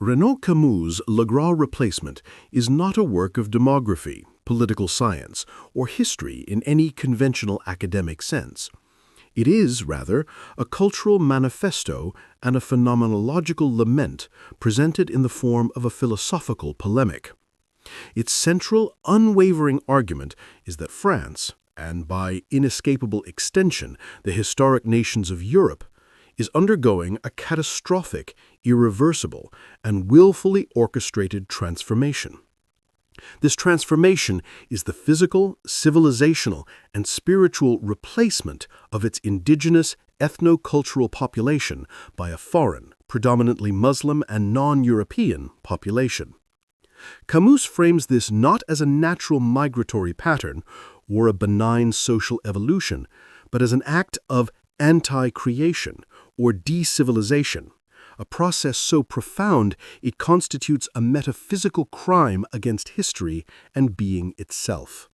Renaud Camus' Le Grand Remplacement is not a work of demography, political science, or history in any conventional academic sense. It is, rather, a cultural manifesto and a phenomenological lament presented in the form of a philosophical polemic. Its central, unwavering argument is that France, and by inescapable extension the historic nations of Europe, is undergoing a catastrophic, irreversible, and willfully orchestrated transformation. This transformation is the physical, civilizational, and spiritual replacement of its indigenous ethno-cultural population by a foreign, predominantly Muslim and non-European population. Camus frames this not as a natural migratory pattern or a benign social evolution, but as an act of anti-creation or de-civilization, a process so profound it constitutes a metaphysical crime against history and being itself.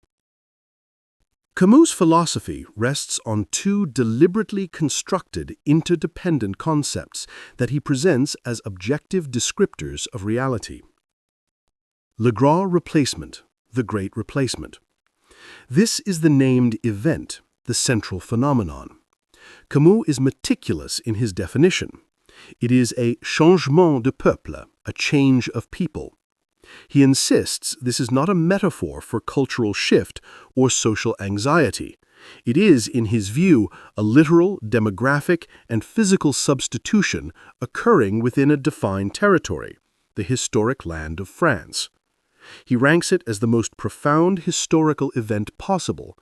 Camus' philosophy rests on two deliberately constructed interdependent concepts that he presents as objective descriptors of reality. Le Grand Remplacement, the Great Replacement. This is the named event, the central phenomenon. Camus is meticulous in his definition. It is a changement de peuple, a change of people. He insists this is not a metaphor for cultural shift or social anxiety. It is, in his view, a literal, demographic, and physical substitution occurring within a defined territory, the historic land of France. He ranks it as the most profound historical event possible,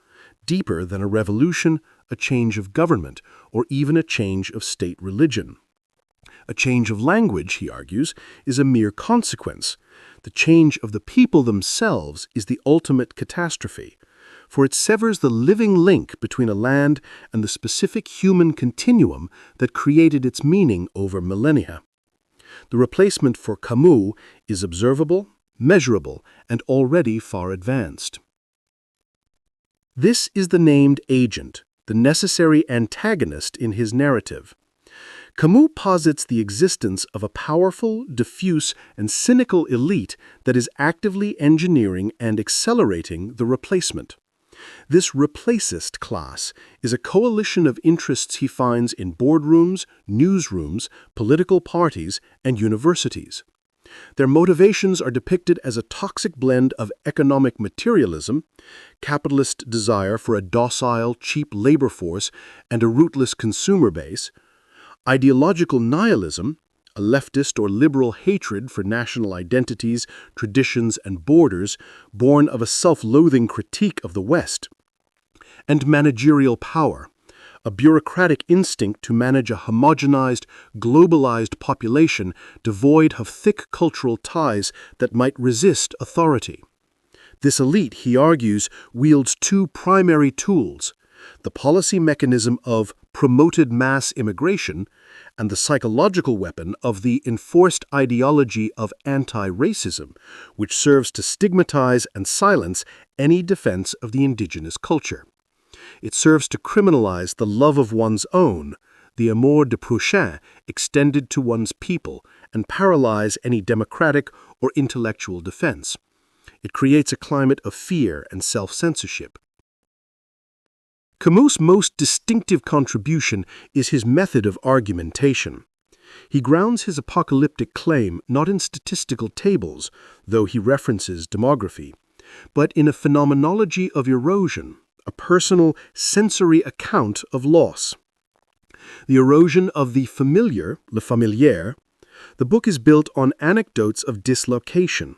deeper than a revolution, a change of government, or even a change of state religion. A change of language, he argues, is a mere consequence. The change of the people themselves is the ultimate catastrophe, for it severs the living link between a land and the specific human continuum that created its meaning over millennia. The replacement for Camus is observable, measurable, and already far advanced. This is the named agent, the necessary antagonist in his narrative. Camus posits the existence of a powerful, diffuse, and cynical elite that is actively engineering and accelerating the replacement. This replacist class is a coalition of interests he finds in boardrooms, newsrooms, political parties, and universities. Their motivations are depicted as a toxic blend of economic materialism, capitalist desire for a docile, cheap labor force and a rootless consumer base, ideological nihilism, a leftist or liberal hatred for national identities, traditions, and borders born of a self-loathing critique of the West, and managerial power, a bureaucratic instinct to manage a homogenized, globalized population devoid of thick cultural ties that might resist authority. This elite, he argues, wields two primary tools: the policy mechanism of promoted mass immigration and the psychological weapon of the enforced ideology of anti-racism, which serves to stigmatize and silence any defense of the indigenous culture. It serves to criminalize the love of one's own, the amour de prochain, extended to one's people, and paralyze any democratic or intellectual defense. It creates a climate of fear and self-censorship. Camus' most distinctive contribution is his method of argumentation. He grounds his apocalyptic claim not in statistical tables, though he references demography, but in a phenomenology of erosion, a personal, sensory account of loss. The erosion of the familiar, le familier. The book is built on anecdotes of dislocation.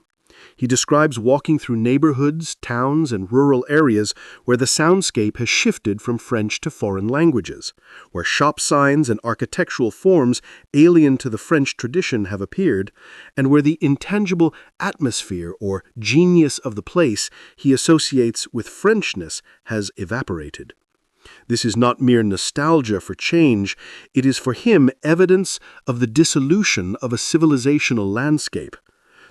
He describes walking through neighborhoods, towns, and rural areas where the soundscape has shifted from French to foreign languages, where shop signs and architectural forms alien to the French tradition have appeared, and where the intangible atmosphere or genius of the place he associates with Frenchness has evaporated. This is not mere nostalgia for change, it is for him evidence of the dissolution of a civilizational landscape.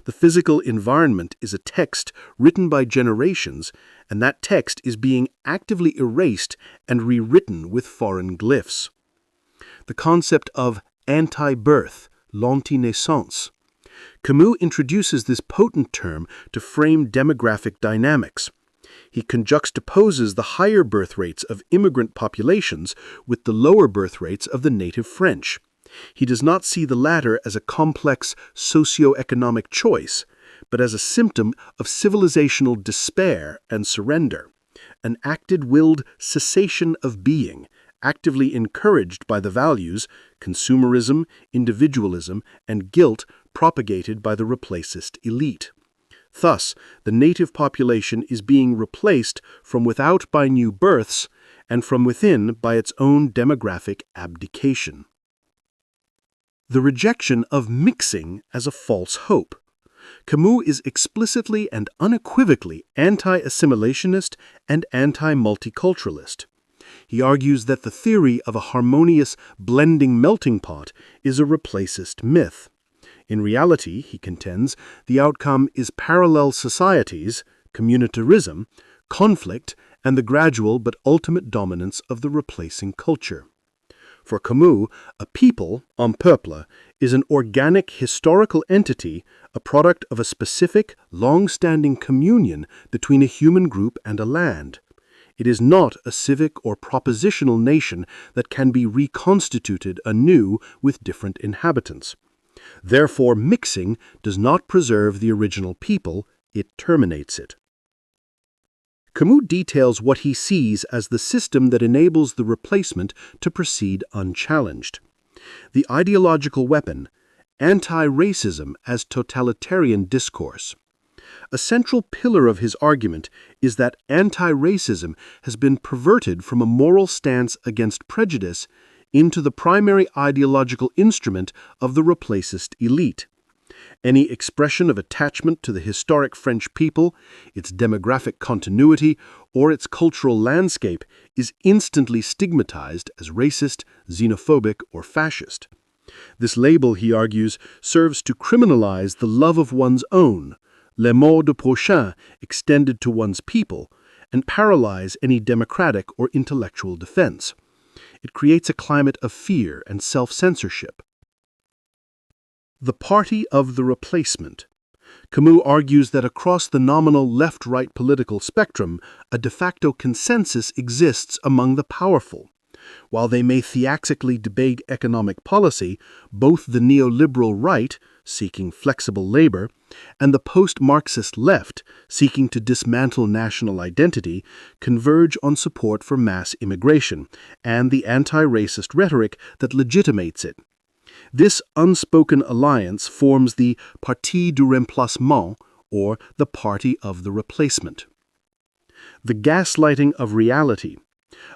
The physical environment is a text written by generations, and that text is being actively erased and rewritten with foreign glyphs. The concept of anti-birth, l'anti-naissance. Camus introduces this potent term to frame demographic dynamics. He juxtaposes the higher birth rates of immigrant populations with the lower birth rates of the native French. He does not see the latter as a complex socio-economic choice, but as a symptom of civilizational despair and surrender, an acted-willed cessation of being, actively encouraged by the values, consumerism, individualism, and guilt propagated by the replacist elite. Thus, the native population is being replaced from without by new births and from within by its own demographic abdication. The rejection of mixing as a false hope. Camus is explicitly and unequivocally anti-assimilationist and anti-multiculturalist. He argues that the theory of a harmonious blending melting pot is a replacist myth. In reality, he contends, the outcome is parallel societies, communitarism, conflict, and the gradual but ultimate dominance of the replacing culture. For Camus, a people, un peuple, is an organic historical entity, a product of a specific, long-standing communion between a human group and a land. It is not a civic or propositional nation that can be reconstituted anew with different inhabitants. Therefore, mixing does not preserve the original people, it terminates it. Camus details what he sees as the system that enables the replacement to proceed unchallenged. The ideological weapon, anti-racism as totalitarian discourse. A central pillar of his argument is that anti-racism has been perverted from a moral stance against prejudice into the primary ideological instrument of the replacist elite. Any expression of attachment to the historic French people, its demographic continuity, or its cultural landscape is instantly stigmatized as racist, xenophobic, or fascist. This label, he argues, serves to criminalize the love of one's own, l'amour du prochain extended to one's people, and paralyze any democratic or intellectual defense. It creates a climate of fear and self-censorship. The party of the replacement. Camus argues that across the nominal left-right political spectrum, a de facto consensus exists among the powerful. While they may theatrically debate economic policy, both the neoliberal right, seeking flexible labor, and the post-Marxist left, seeking to dismantle national identity, converge on support for mass immigration and the anti-racist rhetoric that legitimates it. This unspoken alliance forms the Parti du Remplacement, or the Party of the Replacement. The gaslighting of reality.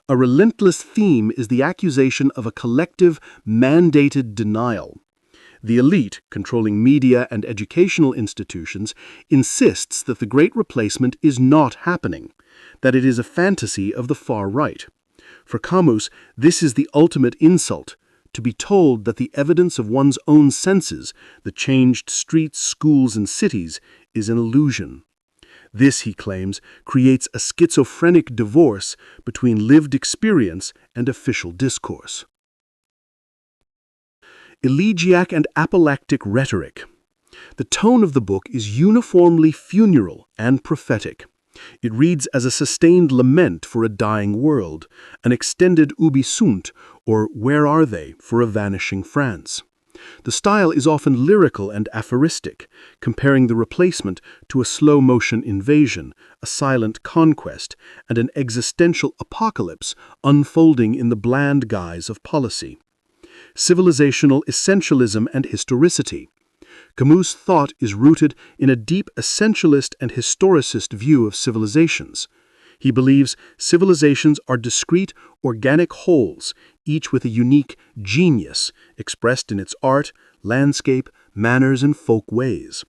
A relentless theme is the accusation of a collective, mandated denial. The elite, controlling media and educational institutions, insists that the Great Replacement is not happening, that it is a fantasy of the far right. For Camus, this is the ultimate insult, to be told that the evidence of one's own senses, the changed streets, schools, and cities, is an illusion. This, he claims, creates a schizophrenic divorce between lived experience and official discourse. Elegiac and apocalyptic rhetoric. The tone of the book is uniformly funeral and prophetic. It reads as a sustained lament for a dying world, an extended ubi sunt, or where are they, for a vanishing France. The style is often lyrical and aphoristic, comparing the replacement to a slow-motion invasion, a silent conquest, and an existential apocalypse unfolding in the bland guise of policy. Civilizational essentialism and historicity. Camus' thought is rooted in a deep essentialist and historicist view of civilizations. He believes civilizations are discrete, organic wholes, each with a unique genius expressed in its art, landscape, manners, and folk ways.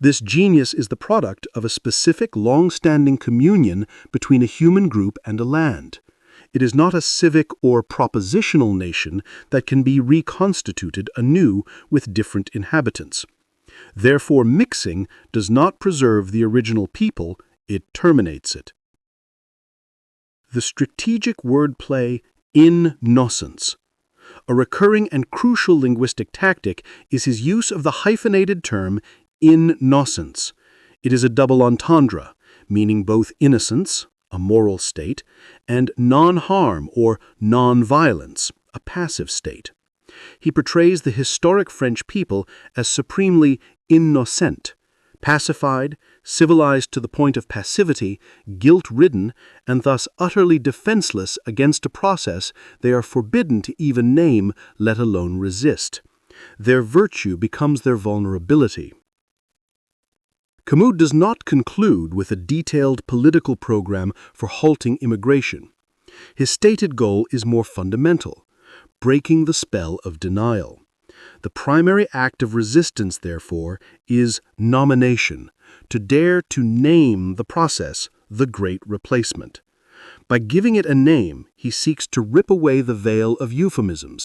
This genius is the product of a specific long-standing communion between a human group and a land. It is not a civic or propositional nation that can be reconstituted anew with different inhabitants. Therefore, mixing does not preserve the original people, it terminates it. The strategic wordplay in nocens. A recurring and crucial linguistic tactic is his use of the hyphenated term in nocens. It is a double entendre, meaning both innocence, a moral state, and non-harm or non-violence, a passive state. He portrays the historic French people as supremely innocent, pacified, civilized to the point of passivity, guilt-ridden, and thus utterly defenseless against a process they are forbidden to even name, let alone resist. Their virtue becomes their vulnerability. Camus does not conclude with a detailed political program for halting immigration. His stated goal is more fundamental: breaking the spell of denial. The primary act of resistance, therefore, is nomination, to dare to name the process, the Great Replacement. By giving it a name, he seeks to rip away the veil of euphemisms,